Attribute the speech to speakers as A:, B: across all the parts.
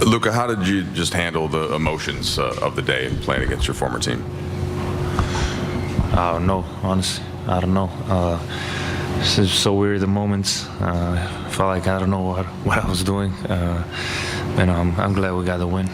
A: Luka, how did you just handle the emotions of the day playing against your former team?
B: I don't know, honestly. I don't know. It's just so weird, the moments. Felt like I don't know what I was doing. And I'm glad we got the win.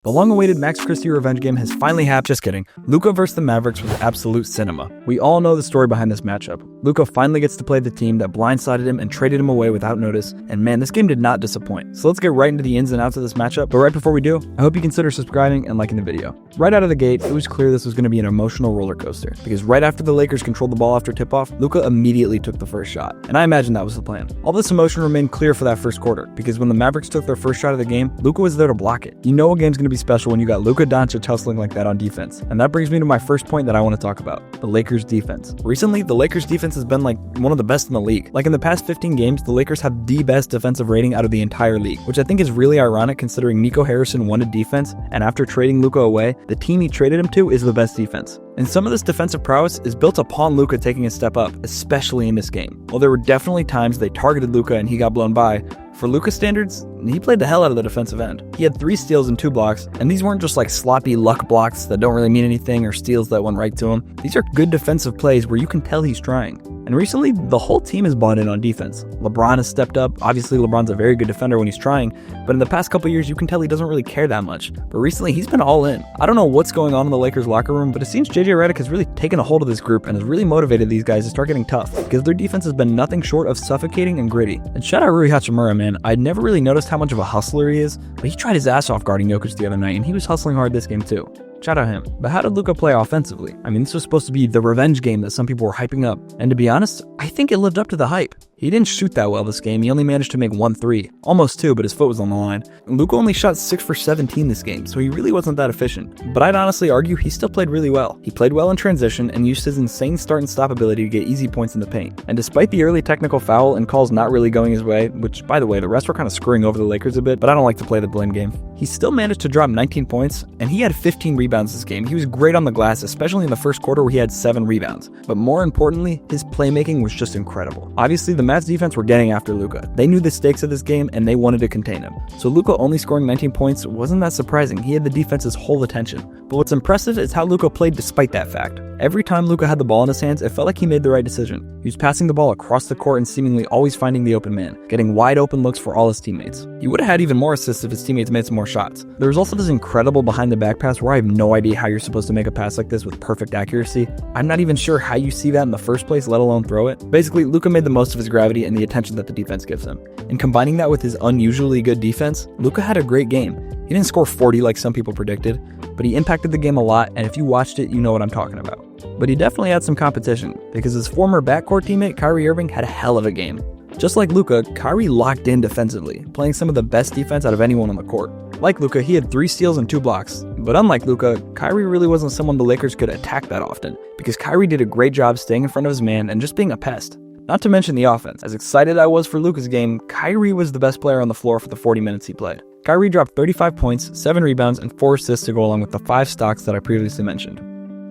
C: The long-awaited Max Christie revenge game has finally happened. Just kidding. Luka versus the Mavericks was absolute cinema. We all know the story behind this matchup. Luka finally gets to play the team that blindsided him and traded him away without notice, and man, this game did not disappoint. So let's get right into the ins and outs of this matchup, but right before we do, I hope you consider subscribing and liking the video. Right out of the gate, it was clear this was going to be an emotional roller coaster, because right after the Lakers controlled the ball after tip-off, Luka immediately took the first shot, and I imagine that was the plan. All this emotion remained clear for that first quarter, because when the Mavericks took their first shot of the game, Luka was there to block it. You know a game's going to be special when you got Luka Doncic hustling like that on defense. And that brings me to my first point that I want to talk about, the Lakers defense. Recently, the Lakers defense has been like one of the best in the league. Like in the past 15 games, the Lakers have the best defensive rating out of the entire league, which I think is really ironic considering Nico Harrison wanted defense, and after trading Luka away, the team he traded him to is the best defense. And some of this defensive prowess is built upon Luka taking a step up, especially in this game. While there were definitely times they targeted Luka and he got blown by, for Luka standards, he played the hell out of the defensive end. He had 3 steals and 2 blocks, and these weren't just like sloppy luck blocks that don't really mean anything or steals that went right to him. These are good defensive plays where you can tell he's trying. And recently, the whole team has bought in on defense. LeBron has stepped up. Obviously, LeBron's a very good defender when he's trying, but in the past couple years, you can tell he doesn't really care that much. But recently, he's been all in. I don't know what's going on in the Lakers locker room, but it seems JJ Redick has really taken a hold of this group and has really motivated these guys to start getting tough, because their defense has been nothing short of suffocating and gritty. And shout out Rui Hachimura, man. I'd never really noticed how much of a hustler he is, but he tried his ass off guarding Jokic the other night, and he was hustling hard this game too. Shout out him. But how did Luka play offensively? I mean, this was supposed to be the revenge game that some people were hyping up. And to be honest, I think it lived up to the hype. He didn't shoot that well this game. He only managed to make 1 3. Almost 2, but his foot was on the line. Luka only shot 6 for 17 this game, so he really wasn't that efficient. But I'd honestly argue he still played really well. He played well in transition and used his insane start and stop ability to get easy points in the paint. And despite the early technical foul and calls not really going his way, which by the way, the refs were kind of screwing over the Lakers a bit, but I don't like to play the blame game, he still managed to drop 19 points, and he had 15 rebounds this game. He was great on the glass, especially in the first quarter where he had 7 rebounds. But more importantly, his playmaking was just incredible. Obviously, the Mavs defense were getting after Luka. They knew the stakes of this game and they wanted to contain him. So Luka only scoring 19 points wasn't that surprising. He had the defense's whole attention. But what's impressive is how Luka played despite that fact. Every time Luka had the ball in his hands, it felt like he made the right decision. He was passing the ball across the court and seemingly always finding the open man, getting wide open looks for all his teammates. He would have had even more assists if his teammates made some more shots. There was also this incredible behind the back pass where I have no idea how you're supposed to make a pass like this with perfect accuracy. I'm not even sure how you see that in the first place, let alone throw it. Basically, Luka made the most of his gravity and the attention that the defense gives him. And combining that with his unusually good defense, Luka had a great game. He didn't score 40 like some people predicted, but he impacted the game a lot, and if you watched it, you know what I'm talking about. But he definitely had some competition, because his former backcourt teammate Kyrie Irving had a hell of a game. Just like Luka, Kyrie locked in defensively, playing some of the best defense out of anyone on the court. Like Luka, he had 3 steals and 2 blocks, but unlike Luka, Kyrie really wasn't someone the Lakers could attack that often, because Kyrie did a great job staying in front of his man and just being a pest. Not to mention the offense. As excited I was for Luka's game, Kyrie was the best player on the floor for the 40 minutes he played. Kyrie dropped 35 points, 7 rebounds, and 4 assists to go along with the 5 stocks that I previously mentioned.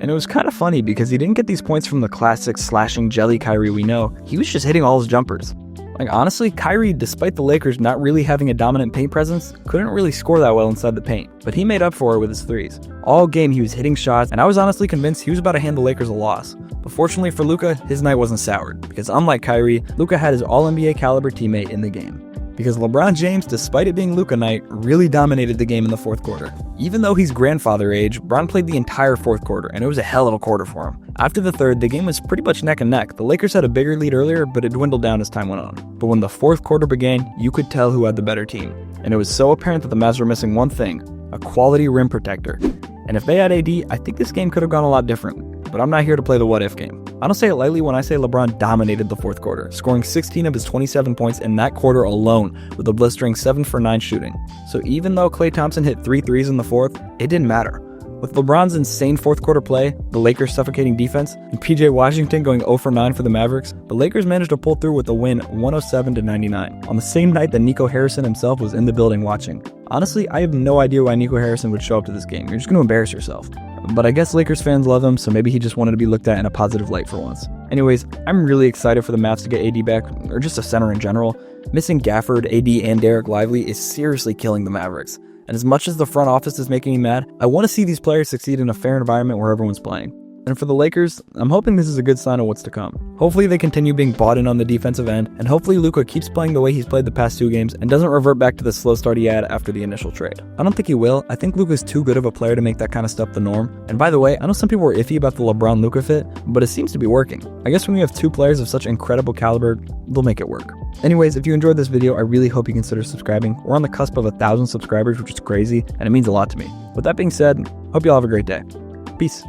C: And it was kind of funny because he didn't get these points from the classic slashing jelly Kyrie we know. He was just hitting all his jumpers. Like honestly, Kyrie, despite the Lakers not really having a dominant paint presence, couldn't really score that well inside the paint, but he made up for it with his threes. All game he was hitting shots, and I was honestly convinced he was about to hand the Lakers a loss. But fortunately for Luka, his night wasn't soured, because unlike Kyrie, Luka had his All-NBA caliber teammate in the game. Because LeBron James, despite it being Luka night, really dominated the game in the fourth quarter. Even though he's grandfather age, Bron played the entire fourth quarter, and it was a hell of a quarter for him. After the third, the game was pretty much neck and neck. The Lakers had a bigger lead earlier, but it dwindled down as time went on. But when the fourth quarter began, you could tell who had the better team. And it was so apparent that the Mavs were missing one thing, a quality rim protector. And if they had AD, I think this game could have gone a lot different. But I'm not here to play the what-if game. I don't say it lightly when I say LeBron dominated the fourth quarter, scoring 16 of his 27 points in that quarter alone with a blistering 7 for 9 shooting. So even though Klay Thompson hit 3 threes in the fourth, it didn't matter. With LeBron's insane fourth quarter play, the Lakers' suffocating defense, and PJ Washington going 0 for 9 for the Mavericks, the Lakers managed to pull through with a win 107-99, on the same night that Nico Harrison himself was in the building watching. Honestly, I have no idea why Nico Harrison would show up to this game. You're just going to embarrass yourself. but I guess Lakers fans love him, so maybe he just wanted to be looked at in a positive light for once. Anyways, I'm really excited for the Mavs to get AD back, or just a center in general. Missing Gafford, AD, and Derek Lively is seriously killing the Mavericks. And as much as the front office is making me mad, I want to see these players succeed in a fair environment where everyone's playing. And for the Lakers, I'm hoping this is a good sign of what's to come. Hopefully they continue being bought in on the defensive end, and hopefully Luka keeps playing the way he's played the past 2 games and doesn't revert back to the slow start he had after the initial trade. I don't think he will. I think Luka's too good of a player to make that kind of stuff the norm. And by the way, I know some people were iffy about the LeBron-Luka fit, but it seems to be working. I guess when you have 2 players of such incredible caliber, they'll make it work. Anyways, if you enjoyed this video, I really hope you consider subscribing. We're on the cusp of 1,000 subscribers, which is crazy, and it means a lot to me. With that being said, hope you all have a great day. Peace.